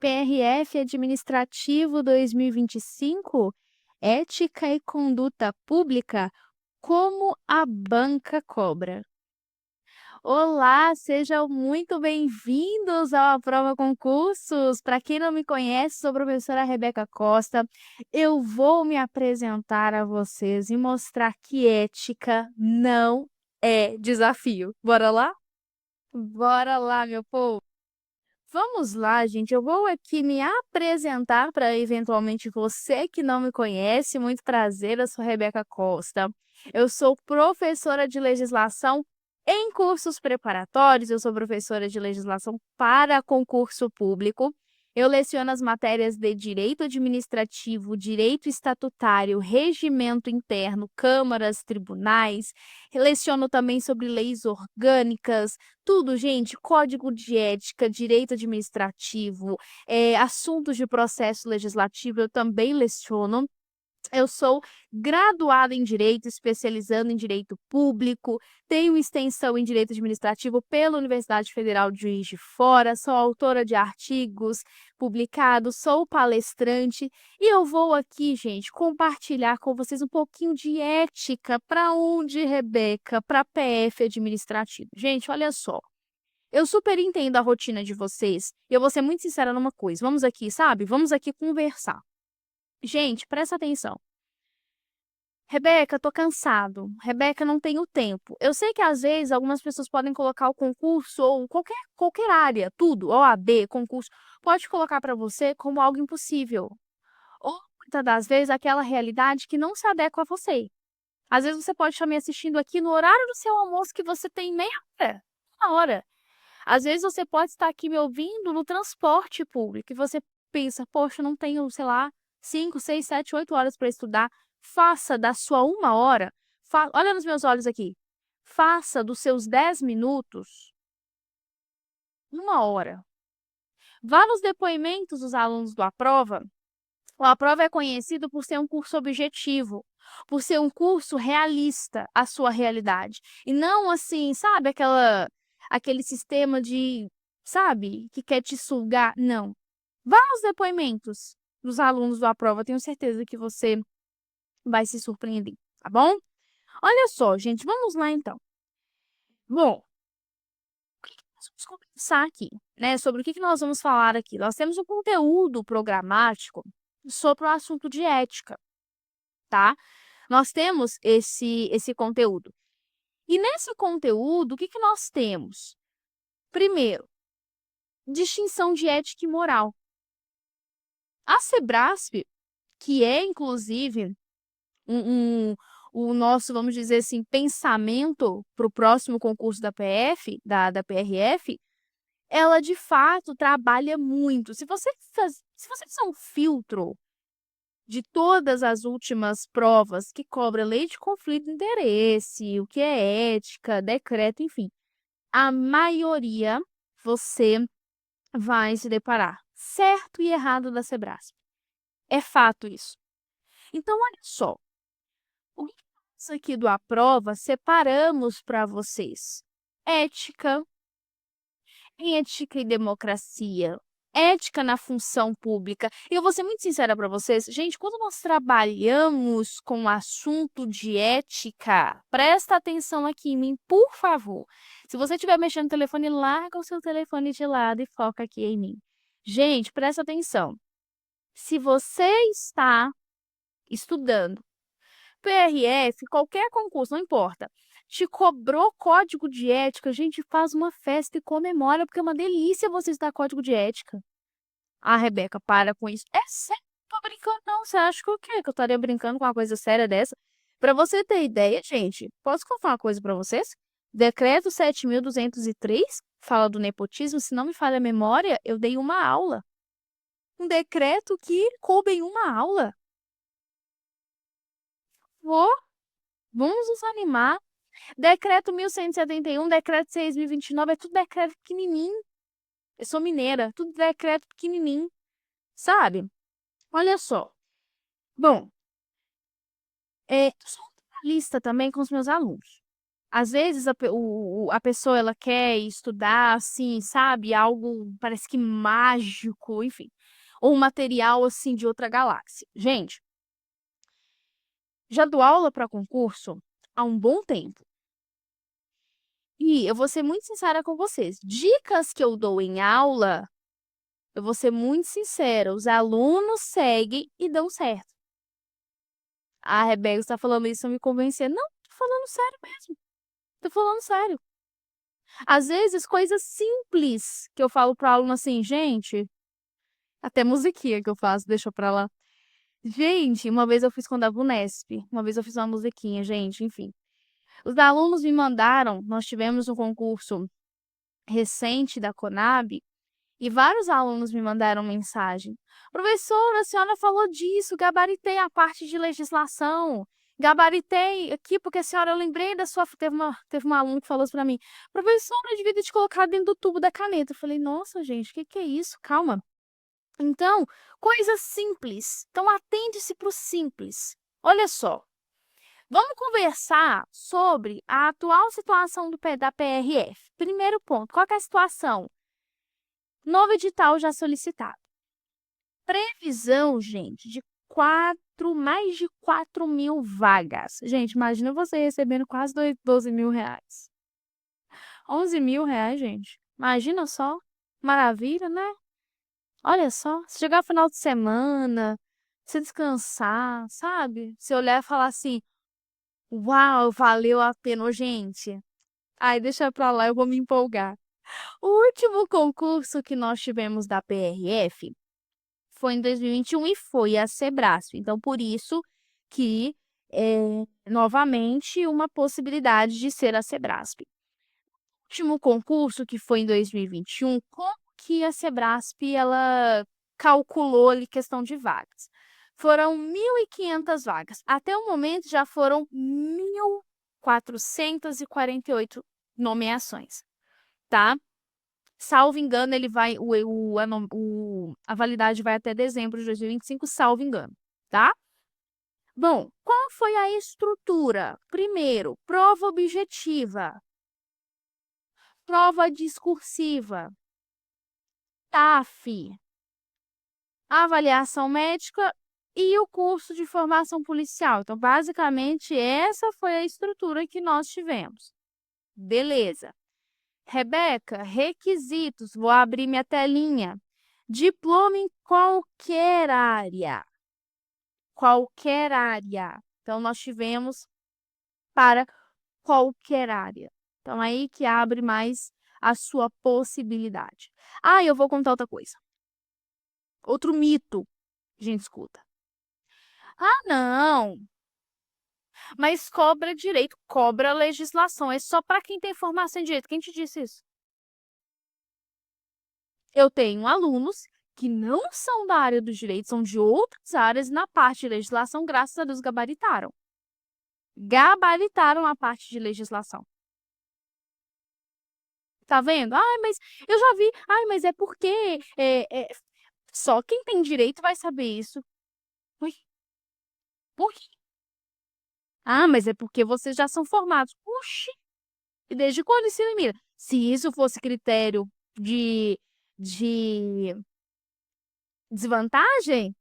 PRF Administrativo 2025, Ética e Conduta Pública, como a banca cobra. Olá, sejam muito bem-vindos ao Aprova Concursos. Para quem não me conhece, sou a professora Rebeca Costa. Eu vou me apresentar a vocês e mostrar que ética não é desafio. Bora lá? Bora lá, meu povo! Vamos lá, gente. Eu vou aqui me apresentar para eventualmente você que não me conhece. Muito prazer, eu sou Rebeca Costa. Eu sou professora de legislação em cursos preparatórios. Eu sou professora de legislação para concurso público. Eu leciono as matérias de direito administrativo, direito estatutário, regimento interno, câmaras, tribunais. Leciono também sobre leis orgânicas, tudo, gente, código de ética, direito administrativo, assuntos de processo legislativo, eu também leciono. Eu sou graduada em Direito, especializando em Direito Público, tenho extensão em Direito Administrativo pela Universidade Federal de Juiz de Fora, sou autora de artigos publicados, sou palestrante e eu vou aqui, gente, compartilhar com vocês um pouquinho de ética. Para onde, Rebeca? Para PF Administrativo. Gente, olha só. Eu super entendo a rotina de vocês e eu vou ser muito sincera numa coisa. Vamos aqui, sabe? Vamos aqui conversar. Gente, presta atenção. Rebeca, tô cansado. Rebeca, não tenho tempo. Eu sei que às vezes algumas pessoas podem colocar o concurso ou qualquer área, tudo, OAB, concurso, pode colocar para você como algo impossível. Ou muitas das vezes aquela realidade que não se adequa a você. Às vezes você pode estar me assistindo aqui no horário do seu almoço que você tem meia hora, uma hora. Às vezes você pode estar aqui me ouvindo no transporte público e você pensa, poxa, eu não tenho, sei lá, 5, 6, 7, 8 horas para estudar. Faça da sua uma hora, olha nos meus olhos aqui, faça dos seus 10 minutos uma hora. Vá nos depoimentos dos alunos do Aprova. O Aprova é conhecido por ser um curso objetivo, por ser um curso realista à sua realidade. E não assim, sabe, aquele sistema de, sabe, que quer te sugar. Não. Vá aos depoimentos dos alunos do Aprova, tenho certeza que você vai se surpreender, tá bom? Olha só, gente, vamos lá então. Bom, o que nós vamos conversar aqui, né? Sobre o que nós vamos falar aqui? Nós temos um conteúdo programático sobre o assunto de ética, tá? Nós temos esse conteúdo. E nesse conteúdo, o que nós temos? Primeiro, distinção de ética e moral. A Sebrasp, que é, inclusive, o nosso, vamos dizer assim, pensamento para o próximo concurso da PF, da PRF, ela, de fato, trabalha muito. Se você fizer um filtro de todas as últimas provas que cobra lei de conflito de interesse, o que é ética, decreto, enfim, a maioria você vai se deparar certo e errado da Sebrasp. É fato isso. Então, olha só, o que nós aqui do Aprova separamos para vocês? Ética, ética e democracia, ética na função pública. E eu vou ser muito sincera para vocês, gente, quando nós trabalhamos com o assunto de ética, presta atenção aqui em mim, por favor. Se você estiver mexendo no telefone, larga o seu telefone de lado e foca aqui em mim. Gente, presta atenção. Se você está estudando PRF, qualquer concurso, não importa, te cobrou código de ética, a gente faz uma festa e comemora, porque é uma delícia você estudar código de ética. Ah, Rebeca, para com isso. É sério, não tô brincando não. Você acha que o quê? Que eu estaria brincando com uma coisa séria dessa? Para você ter ideia, gente, posso contar uma coisa para vocês? Decreto 7.203 fala do nepotismo, se não me falha a memória, eu dei uma aula. Um decreto que coube em uma aula. Vou, vamos nos animar. Decreto 1.171, decreto 6.029, é tudo decreto pequenininho. Eu sou mineira, tudo decreto pequenininho, sabe? Olha só. Bom, sou lista também com os meus alunos. Às vezes a pessoa ela quer estudar assim, sabe, algo parece que mágico, enfim, ou um material assim de outra galáxia. Gente, já dou aula para concurso há um bom tempo. E eu vou ser muito sincera com vocês. Dicas que eu dou em aula, eu vou ser muito sincera, os alunos seguem e dão certo. A Rebeca está falando isso pra me convencer. Não, tô falando sério mesmo. Tô falando sério. Às vezes, coisas simples que eu falo pro aluno assim, gente, até musiquinha que eu faço, deixa pra lá. Gente, uma vez eu fiz quando dava Unesp, uma vez eu fiz uma musiquinha, gente, enfim. Os alunos me mandaram, nós tivemos um concurso recente da Conab, e vários alunos me mandaram mensagem. Professora, a senhora falou disso, gabaritei a parte de legislação. Gabaritei aqui, porque a senhora, eu lembrei da sua. Teve um aluno que falou isso para mim. Professora, eu devia ter te colocado dentro do tubo da caneta. Eu falei, nossa, gente, o que é isso? Calma. Então, coisas simples. Então, atende-se para o simples. Olha só. Vamos conversar sobre a atual situação da PRF. Primeiro ponto, qual que é a situação? Novo edital já solicitado. Previsão, gente, de mais de 4.000 vagas. Gente, imagina você recebendo quase 12 mil reais. 11 mil reais, gente. Imagina só. Maravilha, né? Olha só, se chegar final de semana, se descansar, sabe? Se olhar e falar assim, uau, valeu a pena, ô, gente. Ai, deixa pra lá, eu vou me empolgar. O último concurso que nós tivemos da PRF foi em 2021 e foi a Sebrasp. Então, por isso que, novamente, uma possibilidade de ser a Sebrasp. O último concurso, que foi em 2021, como que a Sebrasp ela calculou ali questão de vagas? Foram 1.500 vagas. Até o momento já foram 1.448 nomeações, tá? Salvo engano, ele vai, a validade vai até dezembro de 2025, salvo engano, tá? Bom, qual foi a estrutura? Primeiro, prova objetiva, prova discursiva, TAF, avaliação médica e o curso de formação policial. Então, basicamente, essa foi a estrutura que nós tivemos. Beleza. Rebeca, requisitos. Vou abrir minha telinha. Diploma em qualquer área. Qualquer área. Então, nós tivemos para qualquer área. Então, aí que abre mais a sua possibilidade. Ah, eu vou contar outra coisa. Outro mito que a gente escuta. Ah, não, mas cobra direito, cobra legislação. É só para quem tem formação em direito. Quem te disse isso? Eu tenho alunos que não são da área do direito, são de outras áreas na parte de legislação, graças a Deus, gabaritaram. Gabaritaram a parte de legislação. Tá vendo? Ai, mas eu já vi. Ai, mas é porque só quem tem direito vai saber isso. Ui, por quê? Ah, mas é porque vocês já são formados. Oxi, e desde quando isso elimina? Se isso fosse critério de desvantagem,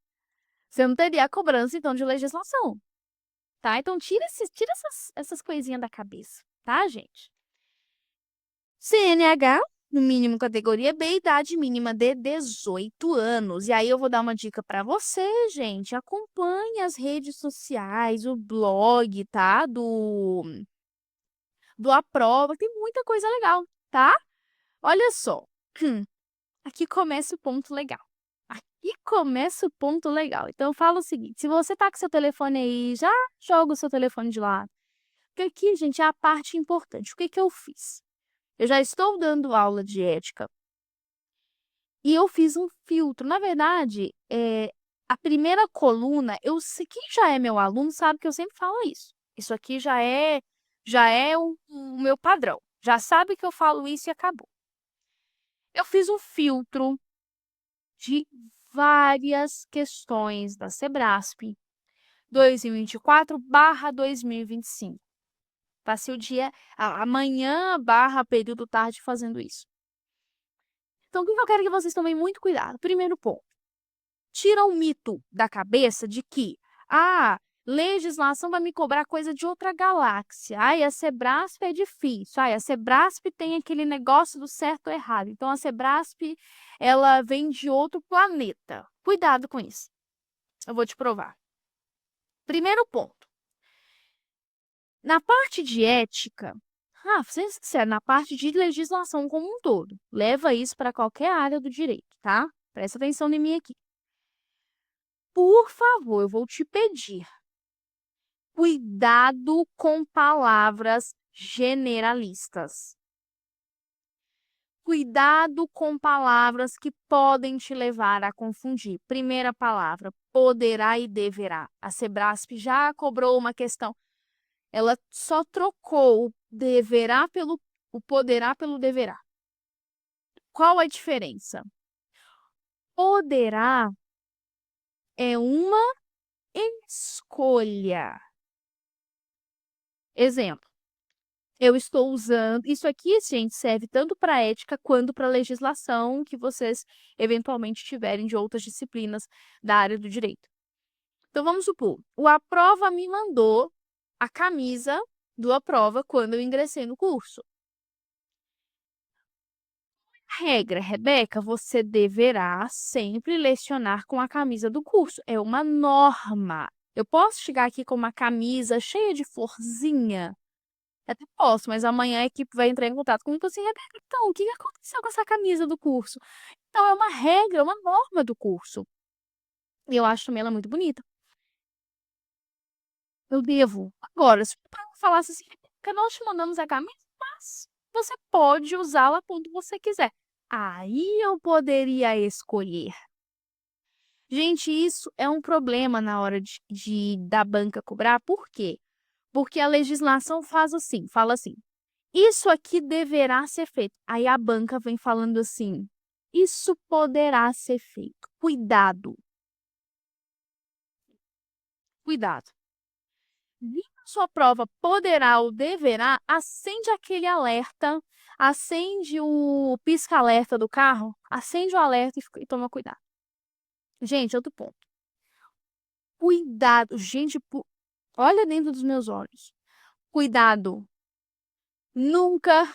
você não teria a cobrança, então, de legislação, tá? Então, tira essas coisinhas da cabeça, tá, gente? CNH, no mínimo categoria B, idade mínima de 18 anos. E aí eu vou dar uma dica para você, gente. Acompanhe as redes sociais, o blog, tá? Do Aprova, tem muita coisa legal, tá? Olha só. Aqui começa o ponto legal. Aqui começa o ponto legal. Então, fala o seguinte: se você tá com seu telefone aí, já joga o seu telefone de lado. Porque aqui, gente, é a parte importante. O que que eu fiz? Eu já estou dando aula de ética e eu fiz um filtro. Na verdade, a primeira coluna, eu sei, quem já é meu aluno sabe que eu sempre falo isso. Isso aqui já é o meu padrão. Já sabe que eu falo isso e acabou. Eu fiz um filtro de várias questões da Sebrasp 2024/2025, Passei o dia, amanhã barra período tarde fazendo isso. Então, o que eu quero que vocês tomem muito cuidado? Primeiro ponto, tira o mito da cabeça de que, legislação vai me cobrar coisa de outra galáxia. Ai, a Sebrasp é difícil. Ai, a Sebrasp tem aquele negócio do certo ou errado. Então, a Sebrasp, ela vem de outro planeta. Cuidado com isso. Eu vou te provar. Primeiro ponto. Na parte de ética, sendo sincero, na parte de legislação como um todo, leva isso para qualquer área do direito, tá? Presta atenção em mim aqui. Por favor, eu vou te pedir, cuidado com palavras generalistas. Cuidado com palavras que podem te levar a confundir. Primeira palavra, poderá e deverá. A Sebrasp já cobrou uma questão. Ela só trocou o poderá pelo deverá. Qual a diferença? Poderá é uma escolha. Exemplo, eu estou usando. Isso aqui, gente, serve tanto para ética quanto para legislação que vocês eventualmente tiverem de outras disciplinas da área do direito. Então, vamos supor, o Aprova me mandou a camisa do Aprova quando eu ingressei no curso. Regra, Rebeca, você deverá sempre lecionar com a camisa do curso. É uma norma. Eu posso chegar aqui com uma camisa cheia de florzinha? Até posso, mas amanhã a equipe vai entrar em contato comigo e falar assim, Rebeca, então, o que aconteceu com essa camisa do curso? Então, é uma regra, é uma norma do curso. E eu acho também ela muito bonita. Eu devo. Agora, se eu falasse assim, Rebeca, nós te mandamos a camisa, mas você pode usá-la quando você quiser. Aí eu poderia escolher. Gente, isso é um problema na hora da banca cobrar. Por quê? Porque a legislação fala assim, isso aqui deverá ser feito. Aí a banca vem falando assim, isso poderá ser feito. Cuidado. Cuidado. Vindo a sua prova poderá ou deverá, acende aquele alerta, acende o pisca-alerta do carro, acende o alerta e toma cuidado. Gente, outro ponto. Cuidado, gente, olha dentro dos meus olhos. Cuidado. Nunca,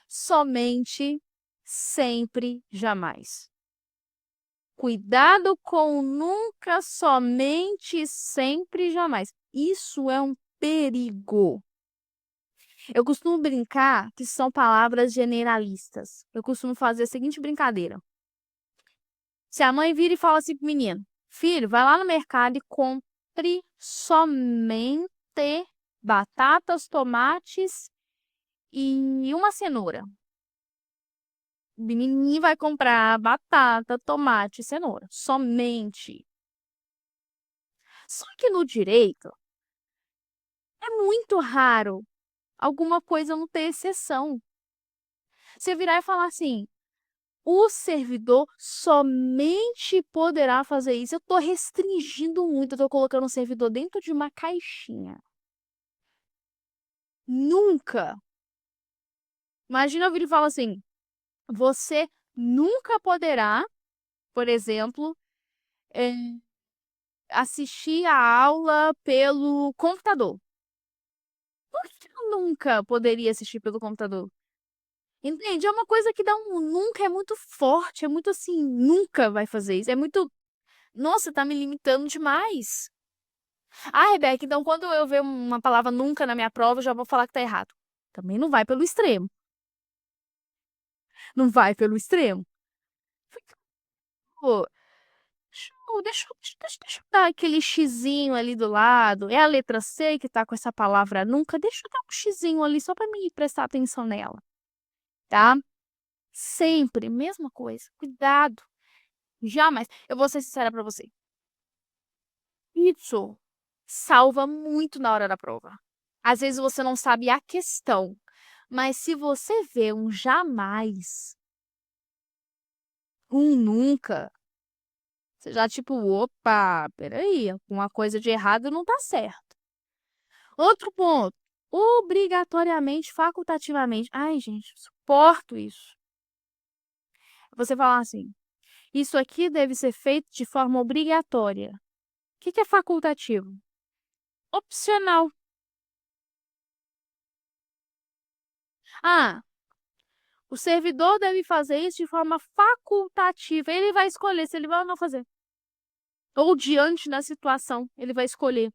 somente, sempre, jamais. Cuidado com nunca, somente, sempre, jamais. Isso é um perigo. Eu costumo brincar que são palavras generalistas. Eu costumo fazer a seguinte brincadeira. Se a mãe vira e fala assim pro menino, filho, vai lá no mercado e compre somente batatas, tomates e uma cenoura. O menininho vai comprar batata, tomate e cenoura. Somente. Só que no direito é muito raro alguma coisa não ter exceção. Você virar e falar assim, o servidor somente poderá fazer isso. Eu estou restringindo muito, eu estou colocando o servidor dentro de uma caixinha. Nunca. Imagina eu vir e falar assim, você nunca poderá, por exemplo, eh, assistir a aula pelo computador. Por que eu nunca poderia assistir pelo computador? Entende? É uma coisa que dá um nunca, é muito forte, é muito assim, nunca vai fazer isso. É muito. Nossa, tá me limitando demais. Rebeca, então quando eu ver uma palavra nunca na minha prova, eu já vou falar que tá errado. Também não vai pelo extremo. Não vai pelo extremo. Pô, deixa eu dar aquele xizinho ali do lado. É a letra C que tá com essa palavra nunca. Deixa eu dar um xizinho ali só pra mim prestar atenção nela, tá? Sempre, mesma coisa. Cuidado. Jamais. Eu vou ser sincera pra você. Isso salva muito na hora da prova. Às vezes você não sabe a questão, mas se você vê um jamais, um nunca, você já tipo, opa, peraí, alguma coisa de errado não tá certo. Outro ponto, obrigatoriamente, facultativamente. Ai, gente, suporto isso. Você falar assim, isso aqui deve ser feito de forma obrigatória. O que é facultativo? Opcional. Ah, o servidor deve fazer isso de forma facultativa. Ele vai escolher se ele vai ou não fazer. Ou diante da situação, ele vai escolher,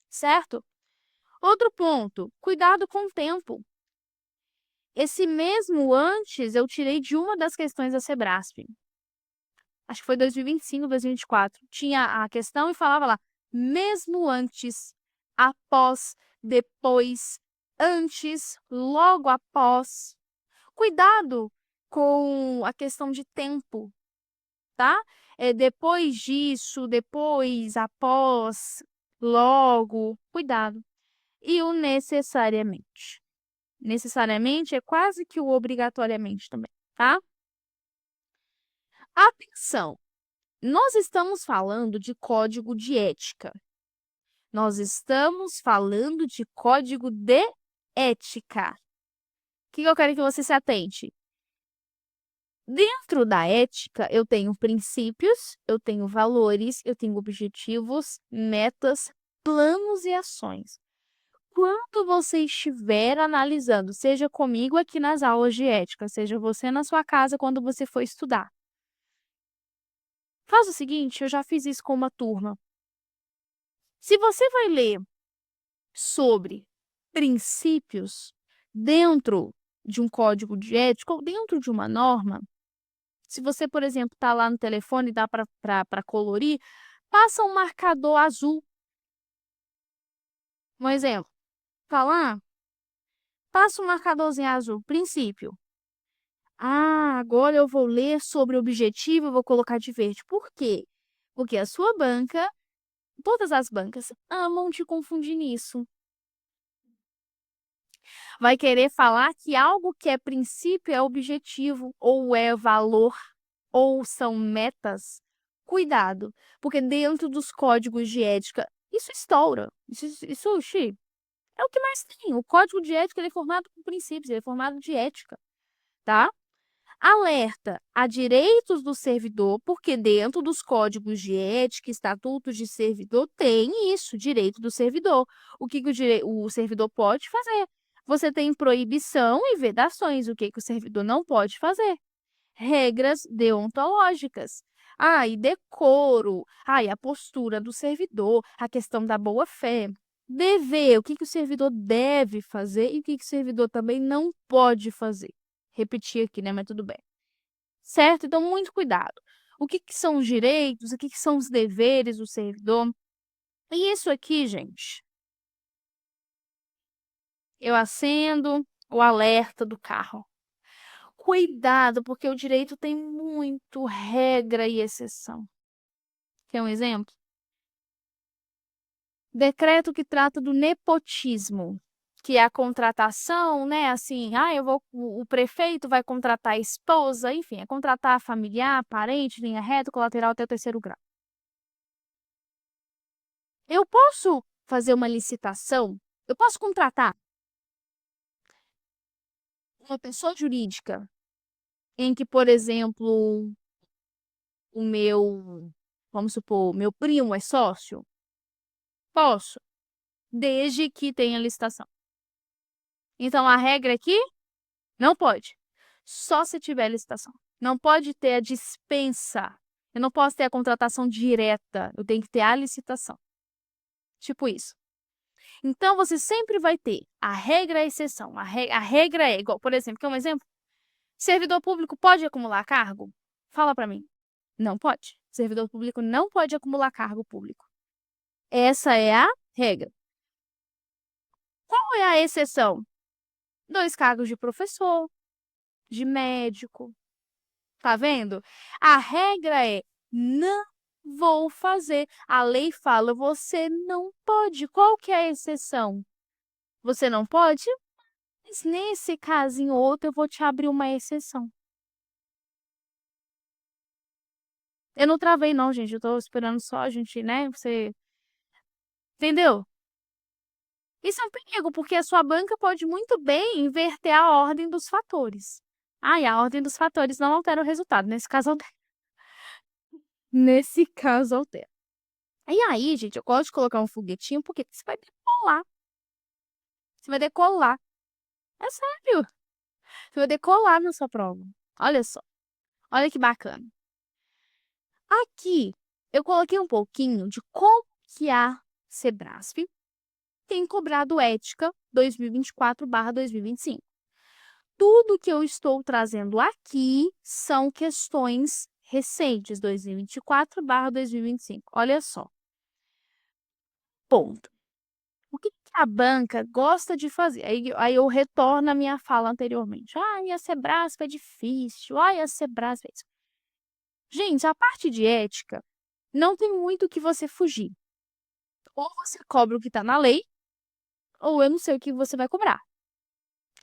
certo? Outro ponto, cuidado com o tempo. Esse mesmo antes eu tirei de uma das questões da Sebrasp. Acho que foi 2025, 2024. Tinha a questão e falava lá, mesmo antes, após, depois, antes, logo após. Cuidado com a questão de tempo, tá? Depois disso, depois, após, logo, cuidado. E o necessariamente. Necessariamente é quase que o obrigatoriamente também, tá? Atenção! Nós estamos falando de código de ética. Nós estamos falando de código de ética. O que eu quero que você se atente? Dentro da ética, eu tenho princípios, eu tenho valores, eu tenho objetivos, metas, planos e ações. Quando você estiver analisando, seja comigo aqui nas aulas de ética, seja você na sua casa quando você for estudar, faz o seguinte, eu já fiz isso com uma turma. Se você vai ler sobre princípios dentro de um código de ética ou dentro de uma norma, se você, por exemplo, está lá no telefone e dá para colorir, passa um marcador azul. Um exemplo, tá lá, passa um marcadorzinho azul, princípio. Ah, agora eu vou ler sobre o objetivo, eu vou colocar de verde. Por quê? Porque a sua banca, todas as bancas, amam te confundir nisso. Vai querer falar que algo que é princípio é objetivo, ou é valor, ou são metas. Cuidado, porque dentro dos códigos de ética, isso estoura. Xi, é o que mais tem. O código de ética ele é formado por princípios, ele é formado de ética, tá? Alerta a direitos do servidor, porque dentro dos códigos de ética, estatutos de servidor, tem isso, direito do servidor. O que o servidor pode fazer? Você tem proibição e vedações. O que o servidor não pode fazer? Regras deontológicas. E decoro. E a postura do servidor, a questão da boa-fé. Dever, o que o servidor deve fazer e o que o servidor também não pode fazer. Repetir aqui, né? Mas tudo bem. Certo? Então, muito cuidado. O que são os direitos, o que são os deveres do servidor. E isso aqui, gente, eu acendo o alerta do carro. Cuidado, porque o direito tem muito regra e exceção. Quer um exemplo? Decreto que trata do nepotismo, que é a contratação, né? Assim, o prefeito vai contratar a esposa, enfim, é contratar familiar, parente, linha reta, colateral até o terceiro grau. Eu posso fazer uma licitação? Eu posso contratar uma pessoa jurídica em que, por exemplo, o meu, vamos supor, meu primo é sócio? Posso, desde que tenha licitação. Então, a regra aqui não pode. Só se tiver licitação. Não pode ter a dispensa. Eu não posso ter a contratação direta. Eu tenho que ter a licitação. Tipo isso. Então, você sempre vai ter a regra e a exceção. A regra é igual, por exemplo, quer um exemplo? Servidor público pode acumular cargo? Fala para mim. Não pode. Servidor público não pode acumular cargo público. Essa é a regra. Qual é a exceção? 2 cargos de professor, de médico. Tá vendo? A regra é não vou fazer. A lei fala você não pode. Qual que é a exceção? Você não pode? Mas nesse caso em outro eu vou te abrir uma exceção. Eu não travei não, gente. Eu tô esperando só a gente, né? Você entendeu? Isso é um perigo, porque a sua banca pode muito bem inverter a ordem dos fatores. E a ordem dos fatores não altera o resultado. Nesse caso, altera. Nesse caso, altera. E aí, gente, eu gosto de colocar um foguetinho porque você vai decolar. Você vai decolar. É sério. Você vai decolar na sua prova. Olha só. Olha que bacana. Aqui, eu coloquei um pouquinho de como que a Sebrasp tem cobrado ética 2024/2025. Tudo que eu estou trazendo aqui são questões recentes, 2024/2025. Olha só. Ponto. O que a banca gosta de fazer? Aí eu retorno à minha fala anteriormente. A Sebrasp é difícil. A Sebrasp é isso. Gente, a parte de ética não tem muito o que você fugir. Ou você cobra o que está na lei, ou eu não sei o que você vai cobrar.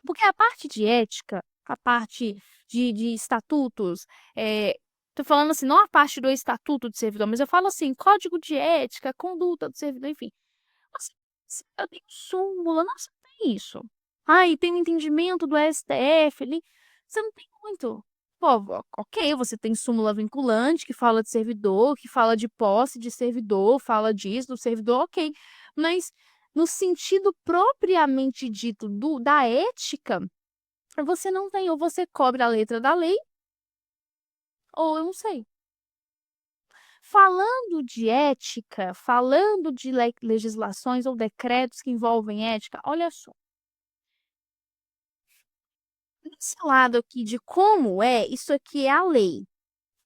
Porque a parte de ética, a parte de estatutos, tô falando assim, não a parte do estatuto do servidor, mas eu falo assim, código de ética, conduta do servidor, enfim. Nossa, eu tenho súmula, nossa, tem isso. E tem o entendimento do STF ali, você não tem muito. Pô, ok, você tem súmula vinculante, que fala de servidor, que fala de posse de servidor, fala disso, do servidor, ok. Mas no sentido propriamente dito da ética, você não tem, ou você cobre a letra da lei, ou eu não sei. Falando de ética, falando de legislações ou decretos que envolvem ética, olha só. Esse lado aqui de como isso aqui é a lei,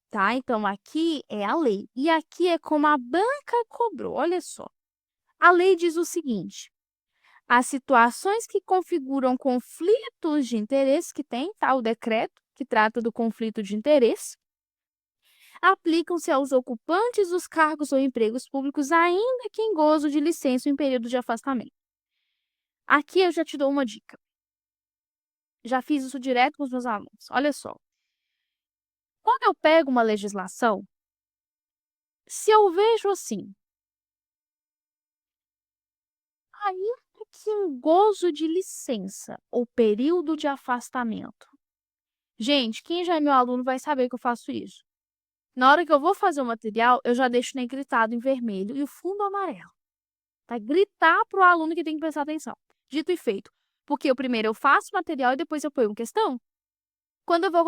tá? Então, aqui é a lei. E aqui é como a banca cobrou, olha só. A lei diz o seguinte: as situações que configuram conflitos de interesse, que tem, tá? O decreto que trata do conflito de interesse, aplicam-se aos ocupantes dos cargos ou empregos públicos, ainda que em gozo de licença ou em período de afastamento. Aqui eu já te dou uma dica. Já fiz isso direto com os meus alunos. Olha só. Quando eu pego uma legislação, se eu vejo assim, ainda que em gozo de licença ou período de afastamento. Gente, quem já é meu aluno vai saber que eu faço isso. Na hora que eu vou fazer o material, eu já deixo negritado em vermelho e o fundo amarelo. Para gritar para o aluno que tem que prestar atenção. Dito e feito. Porque eu primeiro eu faço o material e depois eu ponho questão. Quando eu vou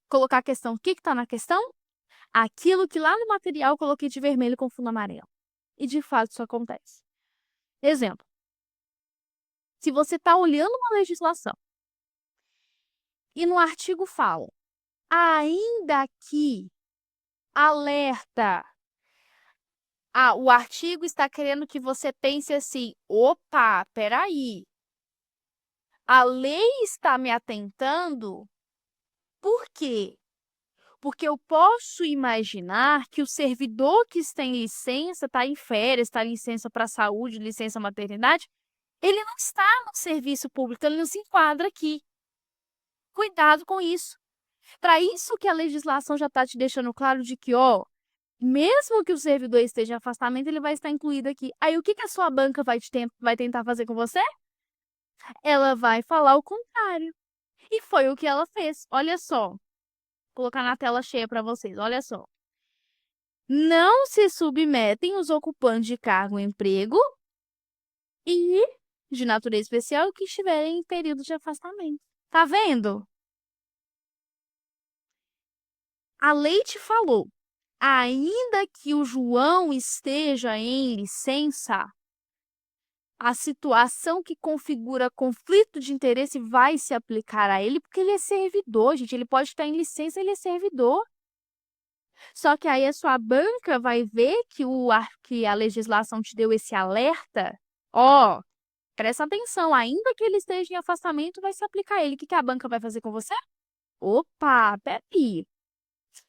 colocar a questão, o que está na questão? Aquilo que lá no material eu coloquei de vermelho com fundo amarelo. E de fato isso acontece. Exemplo. Se você está olhando uma legislação e no artigo fala, ainda que alerta, o artigo está querendo que você pense assim, opa, peraí, a lei está me atentando, por quê? Porque eu posso imaginar que o servidor que está em licença, está em férias, está em licença para saúde, licença maternidade, ele não está no serviço público, ele não se enquadra aqui. Cuidado com isso. Para isso que a legislação já está te deixando claro de que, mesmo que o servidor esteja em afastamento, ele vai estar incluído aqui. Aí, o que a sua banca vai tentar fazer com você? Ela vai falar o contrário. E foi o que ela fez. Olha só. Vou colocar na tela cheia para vocês. Olha só. Não se submetem os ocupantes de cargo ou emprego e de natureza especial que estiverem em período de afastamento. Tá vendo? A lei te falou, ainda que o João esteja em licença, a situação que configura conflito de interesse vai se aplicar a ele, porque ele é servidor, gente. Ele pode estar em licença, ele é servidor. Só que aí a sua banca vai ver que a legislação te deu esse alerta. Presta atenção, ainda que ele esteja em afastamento, vai se aplicar a ele. O que a banca vai fazer com você? Opa, peraí.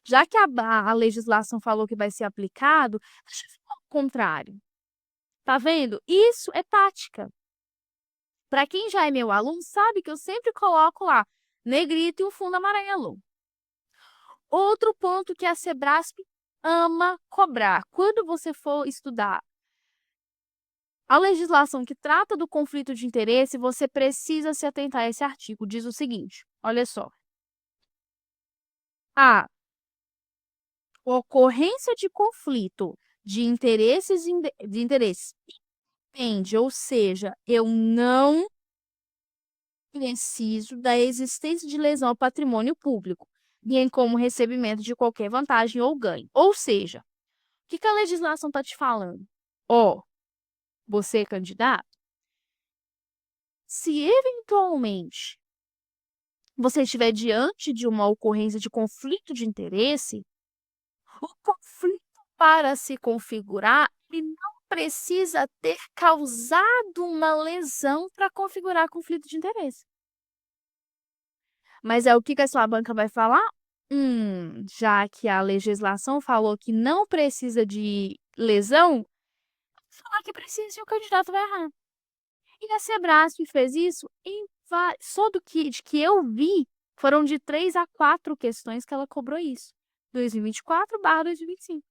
Já que a legislação falou que vai ser aplicado, deixa eu falar o contrário. Tá vendo? Isso é tática. Para quem já é meu aluno, sabe que eu sempre coloco lá negrito e um fundo amarelo. Outro ponto que a Sebrasp ama cobrar. Quando você for estudar A legislação que trata do conflito de interesse, você precisa se atentar a esse artigo. Diz o seguinte, olha só. A ocorrência de conflito de interesses depende, ou seja, eu não preciso da existência de lesão ao patrimônio público, bem como recebimento de qualquer vantagem ou ganho. Ou seja, o que a legislação está te falando? Ó, você, candidato, se eventualmente você estiver diante de uma ocorrência de conflito de interesse, o conflito para se configurar, ele não precisa ter causado uma lesão para configurar conflito de interesse. Mas é o que a sua banca vai falar? Já que a legislação falou que não precisa de lesão, falar que precisa e o candidato vai errar. E a Sebrasp fez isso em só de que eu vi, foram de 3 a 4 questões que ela cobrou isso. 2024/2025.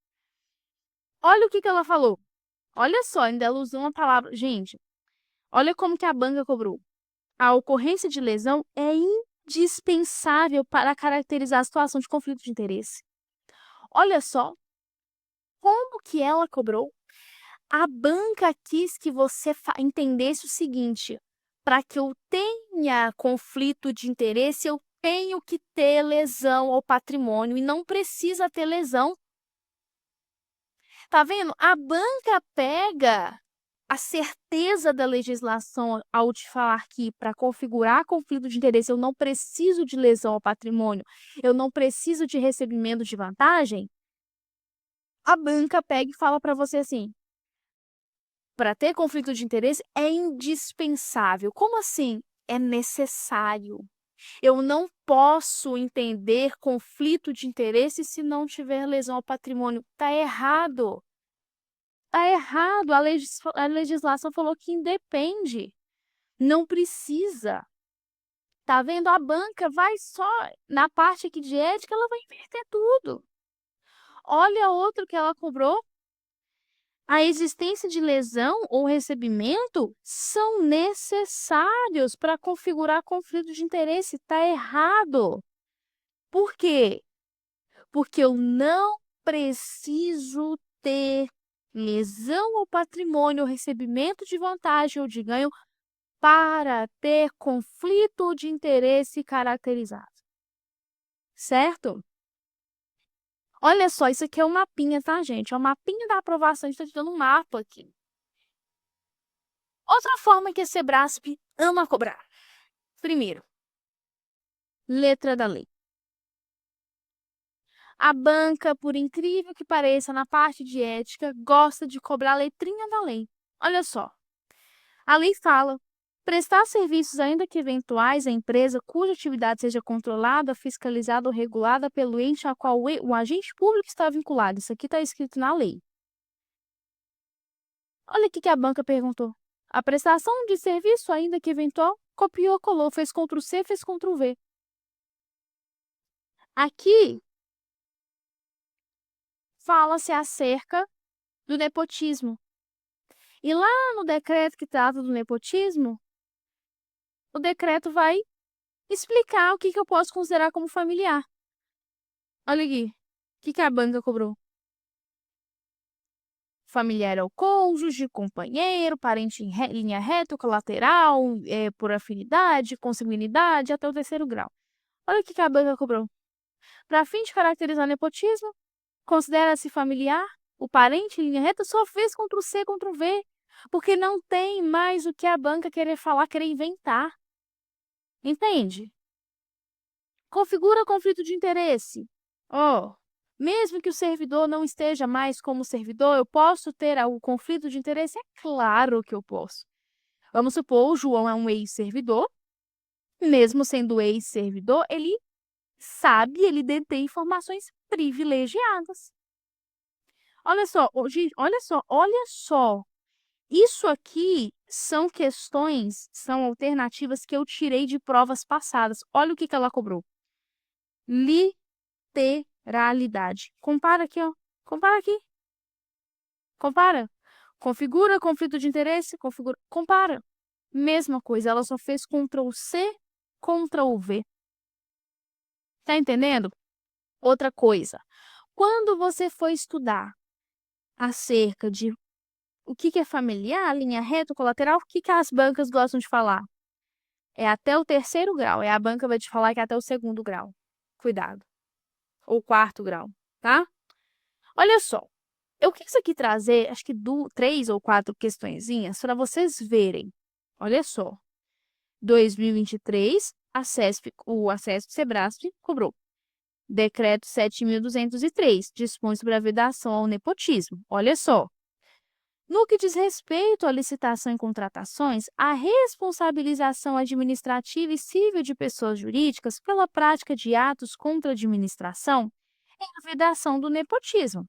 Olha o que ela falou. Olha só, ainda ela usou uma palavra. Gente, olha como que a banca cobrou. A ocorrência de lesão é indispensável para caracterizar a situação de conflito de interesse. Olha só como que ela cobrou. A banca quis que você entendesse o seguinte: para que eu tenha conflito de interesse, eu tenho que ter lesão ao patrimônio e não precisa ter lesão. Tá vendo? A banca pega a certeza da legislação ao te falar que para configurar conflito de interesse eu não preciso de lesão ao patrimônio, eu não preciso de recebimento de vantagem. A banca pega e fala para você assim: para ter conflito de interesse é indispensável. Como assim? É necessário. Eu não posso entender conflito de interesse se não tiver lesão ao patrimônio. Tá errado. Tá errado. A legislação falou que independe. Não precisa. Tá vendo? A banca vai só na parte aqui de ética, ela vai inverter tudo. Olha outro que ela cobrou. A existência de lesão ou recebimento são necessários para configurar conflito de interesse. Está errado. Por quê? Porque eu não preciso ter lesão ao patrimônio, recebimento de vantagem ou de ganho para ter conflito de interesse caracterizado. Certo? Olha só, isso aqui é um mapinha, tá, gente? É um mapinha da aprovação. A gente está te dando um mapa aqui. Outra forma que a Sebrasp ama cobrar. Primeiro, letra da lei. A banca, por incrível que pareça, na parte de ética, gosta de cobrar a letrinha da lei. Olha só. A lei fala: prestar serviços, ainda que eventuais, à empresa cuja atividade seja controlada, fiscalizada ou regulada pelo ente a qual o agente público está vinculado. Isso aqui está escrito na lei. Olha o que a banca perguntou. A prestação de serviço, ainda que eventual, copiou, colou, fez Ctrl+C, fez Ctrl+V. Aqui fala-se acerca do nepotismo. E lá no decreto que trata do nepotismo, o decreto vai explicar o que eu posso considerar como familiar. Olha aqui, o que a banca cobrou? Familiar ao cônjuge, companheiro, parente em linha reta, colateral, por afinidade, consanguinidade, até o 3º grau. Olha o que a banca cobrou. Para fim de caracterizar nepotismo, considera-se familiar o parente em linha reta, só fez Ctrl+C, Ctrl+V, porque não tem mais o que a banca querer falar, querer inventar. Entende? Configura conflito de interesse. Mesmo que o servidor não esteja mais como servidor, eu posso ter o conflito de interesse? É claro que eu posso. Vamos supor, o João é um ex-servidor. Mesmo sendo ex-servidor, ele sabe, ele detém informações privilegiadas. Olha só, gente, olha só. Isso aqui são questões, são alternativas que eu tirei de provas passadas. Olha o que ela cobrou. Literalidade. Compara aqui, ó. Compara aqui. Compara. Configura conflito de interesse, configura, compara. Mesma coisa, ela só fez Ctrl+C, Ctrl+V. Tá entendendo? Outra coisa, quando você for estudar acerca de o que é familiar, linha reta, colateral, o que as bancas gostam de falar? É até o 3º grau, a banca vai te falar que é até o 2º grau. Cuidado. Ou 4º grau, tá? Olha só, eu quis aqui trazer, acho que 3 ou 4 questõezinhas para vocês verem. Olha só, 2023, o Sebrasp cobrou. Decreto 7.203, dispõe sobre a vedação ao nepotismo. Olha só. No que diz respeito à licitação e contratações, a responsabilização administrativa e civil de pessoas jurídicas pela prática de atos contra a administração é a vedação do nepotismo.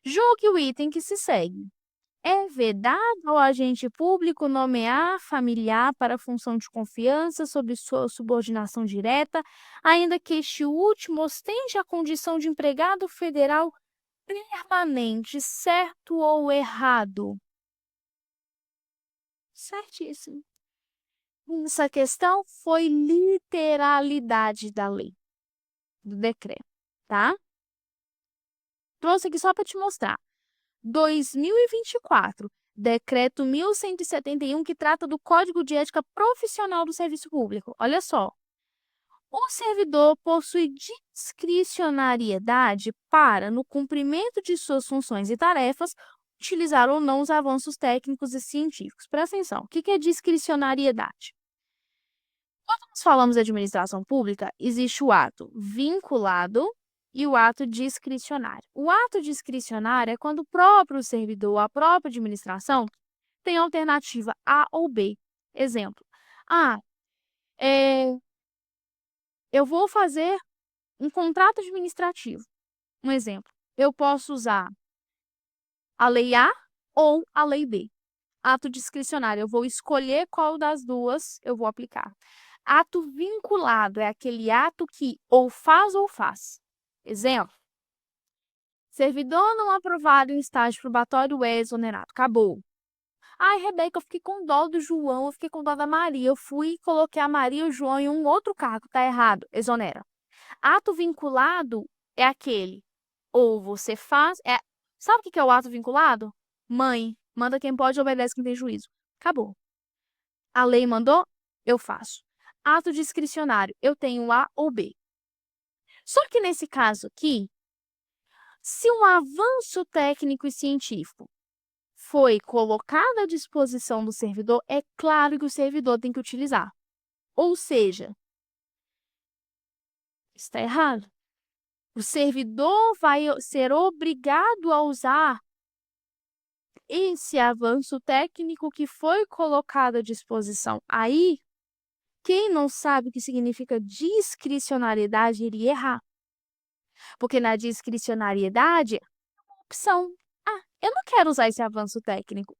Julgue o item que se segue. É vedado ao agente público nomear familiar para função de confiança sob sua subordinação direta, ainda que este último ostente a condição de empregado federal permanente, certo ou errado? Certíssimo. Essa questão foi literalidade da lei, do decreto, tá? Trouxe aqui só para te mostrar. 2024, Decreto 1171, que trata do Código de Ética Profissional do Serviço Público. Olha só. O servidor possui discricionariedade para, no cumprimento de suas funções e tarefas, utilizar ou não os avanços técnicos e científicos. Presta atenção, o que é discricionariedade? Quando nós falamos de administração pública, existe o ato vinculado e o ato discricionário. O ato discricionário é quando o próprio servidor, a própria administração, tem alternativa A ou B. Exemplo, eu vou fazer um contrato administrativo. Um exemplo, eu posso usar a lei A ou a lei B. Ato discricionário, eu vou escolher qual das duas eu vou aplicar. Ato vinculado é aquele ato que ou faz ou faz. Exemplo, servidor não aprovado em estágio probatório é exonerado. Acabou. Ai, Rebeca, eu fiquei com dó do João, eu fiquei com dó da Maria. Eu fui e coloquei a Maria e o João em um outro cargo. Tá errado. Exonera. Ato vinculado é aquele. Ou você faz... Sabe o que é o ato vinculado? Mãe, manda quem pode, obedece quem tem juízo. Acabou. A lei mandou, eu faço. Ato discricionário, eu tenho A ou B. Só que nesse caso aqui, se um avanço técnico e científico foi colocado à disposição do servidor, é claro que o servidor tem que utilizar. Ou seja, está errado. O servidor vai ser obrigado a usar esse avanço técnico que foi colocado à disposição. Aí, quem não sabe o que significa discricionariedade iria errar. Porque na discricionariedade, é uma opção. Eu não quero usar esse avanço técnico.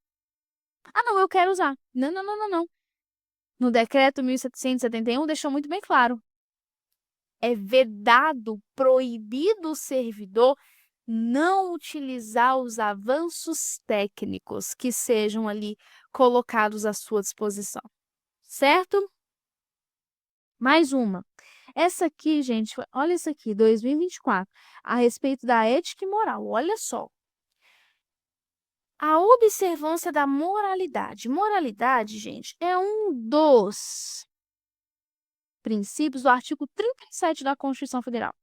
Não, eu quero usar. Não, não, não, não, não. No decreto 1771 deixou muito bem claro. É vedado, proibido o servidor não utilizar os avanços técnicos que sejam ali colocados à sua disposição. Certo? Mais uma. Essa aqui, gente, olha isso aqui, 2024, a respeito da ética e moral. Olha só. A observância da moralidade. Moralidade, gente, é um dos princípios do artigo 37 da Constituição Federal.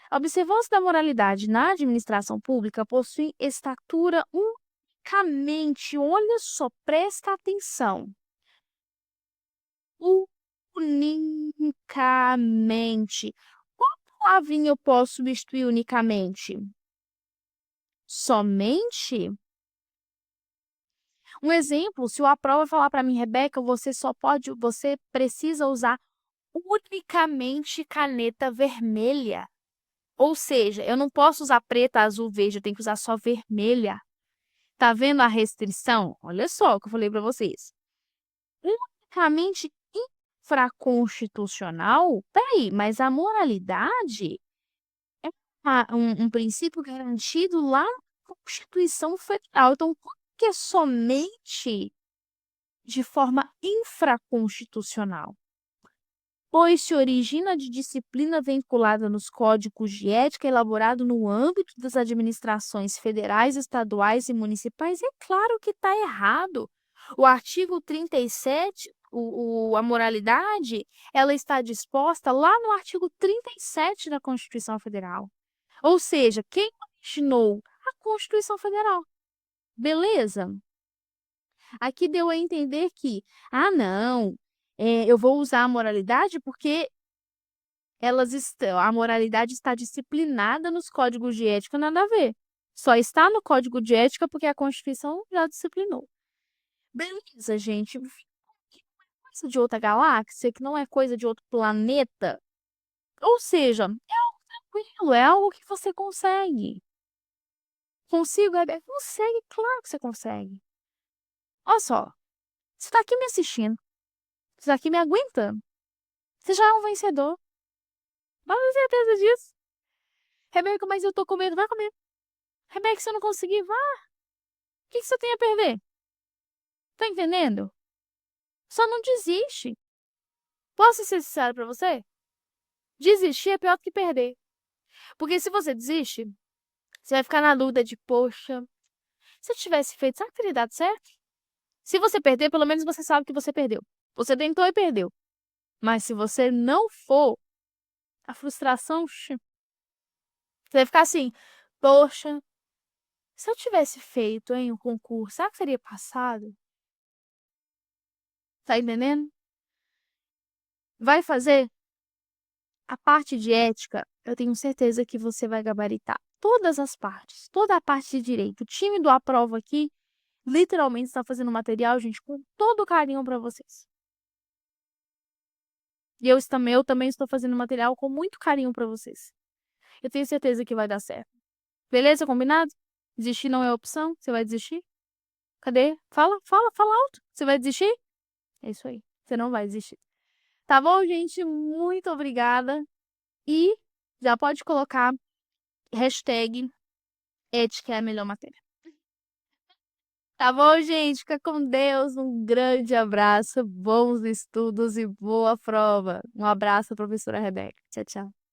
A observância da moralidade na administração pública possui estatura unicamente, olha só, presta atenção, unicamente. Qual palavrinha eu posso substituir unicamente? Somente? Um exemplo, se o aprova falar para mim, Rebeca, você precisa usar unicamente caneta vermelha. Ou seja, eu não posso usar preta, azul, verde, eu tenho que usar só vermelha. Tá vendo a restrição? Olha só o que eu falei para vocês. Unicamente infraconstitucional? Peraí, mas a moralidade é um princípio garantido lá na Constituição Federal. Então, que somente de forma infraconstitucional, pois se origina de disciplina vinculada nos códigos de ética elaborado no âmbito das administrações federais, estaduais e municipais, é claro que está errado. O artigo 37, a moralidade, ela está disposta lá no artigo 37 da Constituição Federal. Ou seja, quem originou? A Constituição Federal. Beleza? Aqui deu a entender que, não, eu vou usar a moralidade porque a moralidade está disciplinada nos códigos de ética, nada a ver. Só está no código de ética porque a Constituição já disciplinou. Beleza, gente. Que não é coisa de outra galáxia, que não é coisa de outro planeta. Ou seja, é algo tranquilo, é algo que você consegue. Consigo, Heber? Consegue, claro que você consegue. Olha só, você está aqui me assistindo, você está aqui me aguentando. Você já é um vencedor. Pode ter certeza disso. Rebeca, mas eu tô com medo. Vai comer. Rebeca, se eu não conseguir, vá. O que você tem a perder? Tá entendendo? Só não desiste. Posso ser sincero pra você? Desistir é pior do que perder. Porque se você desiste, você vai ficar na dúvida de, poxa, se eu tivesse feito, será que teria dado certo? Se você perder, pelo menos você sabe que você perdeu. Você tentou e perdeu. Mas se você não for, a frustração, você vai ficar assim, poxa, se eu tivesse feito, hein, o concurso, será que teria passado? Tá entendendo? Vai fazer a parte de ética, eu tenho certeza que você vai gabaritar todas as partes, toda a parte de direito. O time do Aprova aqui, literalmente, está fazendo material, gente, com todo carinho para vocês. E eu também estou fazendo material com muito carinho para vocês. Eu tenho certeza que vai dar certo. Beleza? Combinado? Desistir não é opção? Você vai desistir? Cadê? Fala, fala, fala alto. Você vai desistir? É isso aí. Você não vai desistir. Tá bom, gente? Muito obrigada. E já pode colocar hashtag ética é a melhor matéria. Tá bom, gente? Fica com Deus. Um grande abraço, bons estudos e boa prova. Um abraço, professora Rebeca. Tchau, tchau.